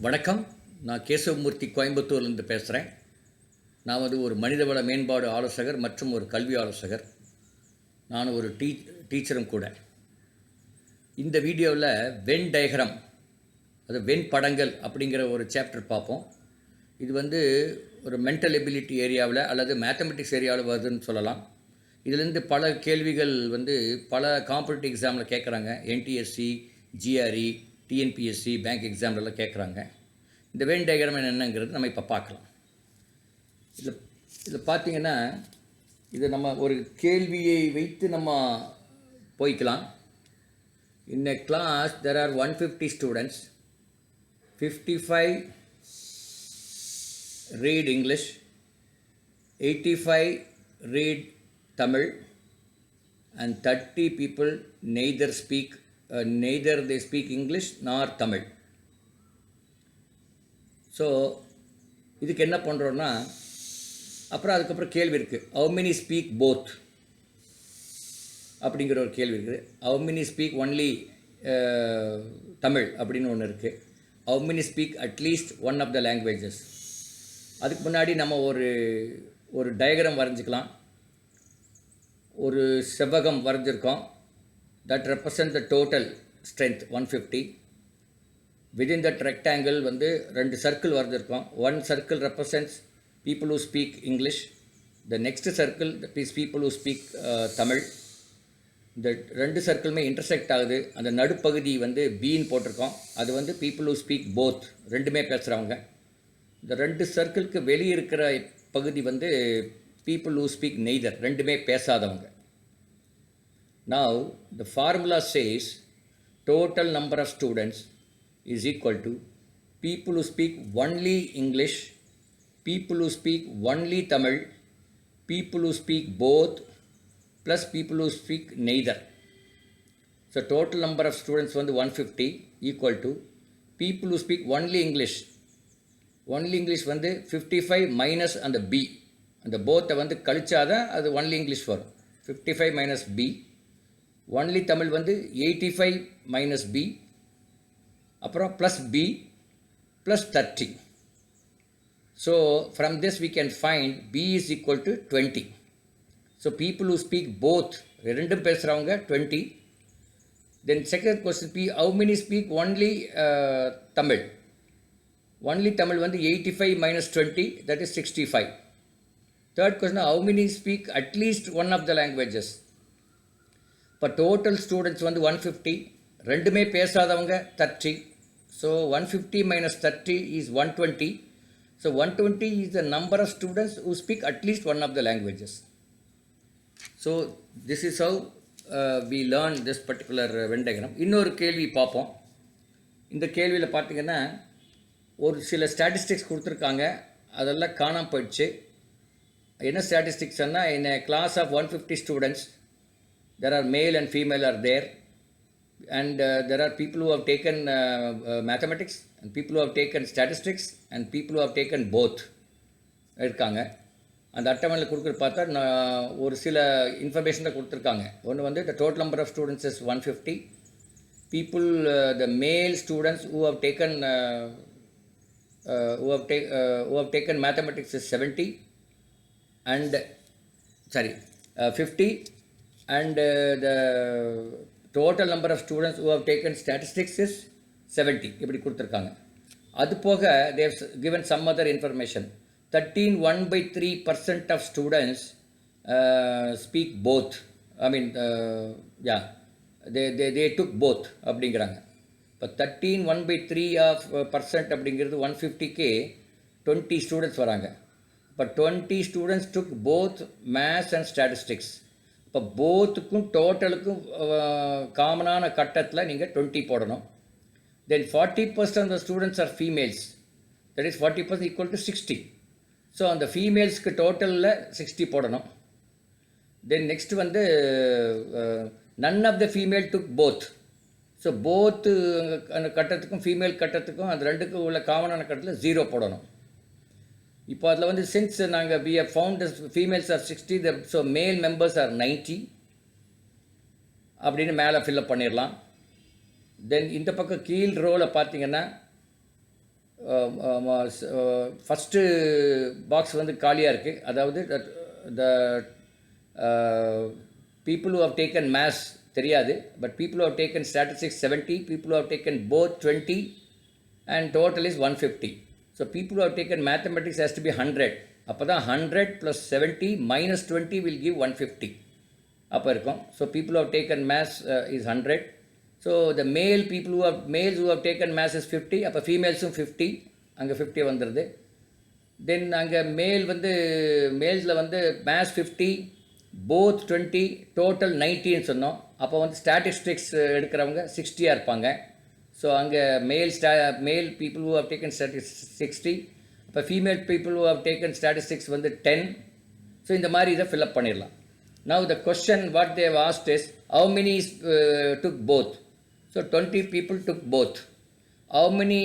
வணக்கம். நான் கேசவமூர்த்தி கோயம்புத்தூர்லேருந்து பேசுகிறேன். நான் ஒரு மனிதவள மேம்பாடு ஆலோசகர் மற்றும் ஒரு கல்வி ஆலோசகர். நான் ஒரு டீச்சரும் கூட. இந்த வீடியோவில் வென் டயக்ராம், அது வென் படங்கள் அப்படிங்கிற ஒரு சாப்டர் பார்ப்போம். இது ஒரு மென்டல் எபிலிட்டி ஏரியாவில் அல்லது மேத்தமெட்டிக்ஸ் ஏரியாவில் வருதுன்னு சொல்லலாம். இதுலேருந்து பல கேள்விகள் பல காம்படிட்டிவ் எக்ஸாமில் கேட்குறாங்க. என்டிஎஸ்சி, ஜிஆர்இ, டிஎன்பிஎஸ்சி, பேங்க் எக்ஸாம்லாம் கேட்குறாங்க. இந்த வென் டயக்ராம் என்னங்கிறது நம்ம இப்போ பார்க்கலாம். இதில் பார்த்தீங்கன்னா இது நம்ம ஒரு கேள்வியை வைத்து நம்ம போய்க்கலாம். In a class there are 150 students, 55 read English, 85 read Tamil, and 30 people neither they speak English nor Tamil. So இதுக்கு என்ன பண்ணுறோன்னா, அதுக்கப்புறம் கேள்வி இருக்குது. ஹவு மெனி ஸ்பீக் போத் அப்படிங்கிற ஒரு கேள்வி இருக்குது. How many speak only Tamil அப்படின்னு ஒன்று இருக்குது. How many speak at least one of the languages. அதுக்கு முன்னாடி நம்ம ஒரு டயக்ராம் வரைஞ்சிக்கலாம். ஒரு செவ்வகம் வரைஞ்சிருக்கோம். That represent the total strength 150. Within that rectangle ரெண்டு சர்க்கிள் வரைஞ்சிருக்கோம். One circle represents people who speak English. The next circle is people who speak Tamil. இந்த ரெண்டு சர்க்கிளுமே இன்டர்செக்ட் ஆகுது. அந்த நடுப்பகுதி பீன்னு போட்டிருக்கோம். அது people who speak both, ரெண்டுமே பேசுகிறவங்க. இந்த ரெண்டு சர்க்கிளுக்கு வெளியே இருக்கிற பகுதி people who speak neither, ரெண்டுமே பேசாதவங்க. Now the formula says total number of students is equal to people who speak only English, people who speak only Tamil, people who speak both, plus people who speak neither. So total number of students 150 equal to people who speak only English. Only English 55 minus and the B. அந்த போத்தை கழிச்சாதான் அது only English வரும். 55 minus B. only Tamil 85 minus B. அப்புறம் plus B plus 30. So from this we can find B is equal to 20. So people who speak both, ரெண்டும் பேசுகிறவங்க 20. Then second question P, how many speak only Tamil? Only Tamil 85 minus 20, that is 65. Third question, how many speak at least one of the languages? இப்போ total students 150, ரெண்டுமே பேசாதவங்க 30. So 150 minus 30 is 120. So 120 is the number of students who speak at least one of the languages. So this is how we learn this particular Venn diagram. இன்னொரு கேள்வி பார்ப்போம். இந்த கேள்வியில் பார்த்தீங்கன்னா ஒரு சில ஸ்டாட்டிஸ்டிக்ஸ் கொடுத்துருக்காங்க. அதெல்லாம் காணாமல் போயிடுச்சு. என்ன ஸ்டாட்டிஸ்டிக்ஸ்னால், in a class of 150 students there are male and female are there. And there are people who have taken mathematics, and people who have taken statistics, and people who have taken both இருக்காங்க. அந்த அட்டவணையில் கொடுக்குற பார்த்தா ஒரு சில information தான் கொடுத்துருக்காங்க. ஒன்று the total number of students is 150. People, the male students who have taken mathematics is 70 and 50, and the total number of students who have taken statistics is 70. இப்படி கொடுத்துருக்காங்க. அது போக they have given some other information. 13.1/3% of students speak both. I mean, they took both அப்படிங்கிறாங்க. இப்போ 13.1/3% அப்படிங்கிறது 150க்கு 20 students வராங்க. இப்போ 20 students took both maths and statistics. இப்போ போத்துக்கும் டோட்டலுக்கும் காமனான கட்டத்தில் நீங்கள் 20 போடணும். Then 40% of the students are females. That is 40% equal to 60. So அந்த ஃபீமேல்ஸ்க்கு டோட்டலில் 60 போடணும். Then next none of the female took both. So both அந்த கட்டத்துக்கும் ஃபீமேல் கட்டத்துக்கும் அந்த ரெண்டுக்கும் உள்ள காமனான கட்டத்தில் 0 போடணும். இப்போ அதில் சின்ஸ் நாங்கள் we have found the females are 60, so male members are 90 அப்படின்னு மேலே ஃபில்லப் பண்ணிடலாம். தென் இந்த பக்கம் கீழ் ரோவில் பார்த்தீங்கன்னா ஃபஸ்ட்டு பாக்ஸ் வந்து காலியாக இருக்குது. அதாவது த people who have taken maths தெரியாது, but people who have taken statistics 70, people who have taken both 20, and total is 150. So people who have taken mathematics has to be 100. அப்போ தான் 100 plus 70 minus 20 will give 150 அப்போ இருக்கும். So people who have taken maths is 100. So the males who have taken maths is 50. அப்போ ஃபீமேல்ஸும் 50, அங்கே 50 வந்துடுது. தென் அங்கே மேல்ஸில் வந்து maths 50, both 20, total 90ன்னு சொன்னோம். அப்போ வந்து ஸ்டாட்டிஸ்டிக்ஸ் எடுக்கிறவங்க 60 இருப்பாங்க. ஸோ அங்கே male people who have taken statistics 60, இப்போ female people who have taken statistics வந்து 10. ஸோ இந்த மாதிரி இதை ஃபில்அப் பண்ணிடலாம். Now the question what they have asked is how many took both. So 20 people took both. How many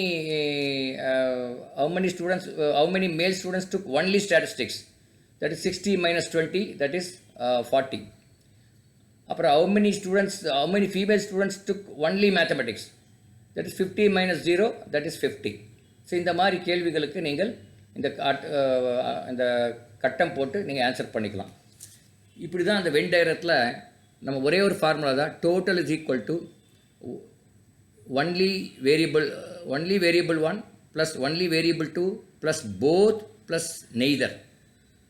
students, how many male students took only statistics? That is 60 minus 20, that is 40. அப்புறம் how many female students took only mathematics? That is 50 minus 0, that is 50. So இந்த மாதிரி கேள்விகளுக்கு நீங்கள் இந்த கட்டம் போட்டு நீங்கள் answer பண்ணிக்கலாம். இப்படி தான் அந்த வென் டயக்ராத்தில் நம்ம ஒரே ஒரு ஃபார்முலா தான், total is equal to only variable 1 plus only variable 2 plus both plus neither.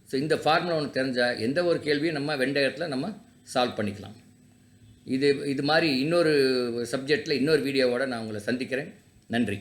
So இந்த ஃபார்முலா ஒன்று தெரிஞ்சால் எந்த ஒரு கேள்வியும் நம்ம வென் டயக்ராத்தில் நம்ம சால்வ் பண்ணிக்கலாம். இது மாதிரி இன்னொரு சப்ஜெக்டில் இன்னொரு வீடியோவோடு நான் உங்களை சந்திக்கிறேன். நன்றி.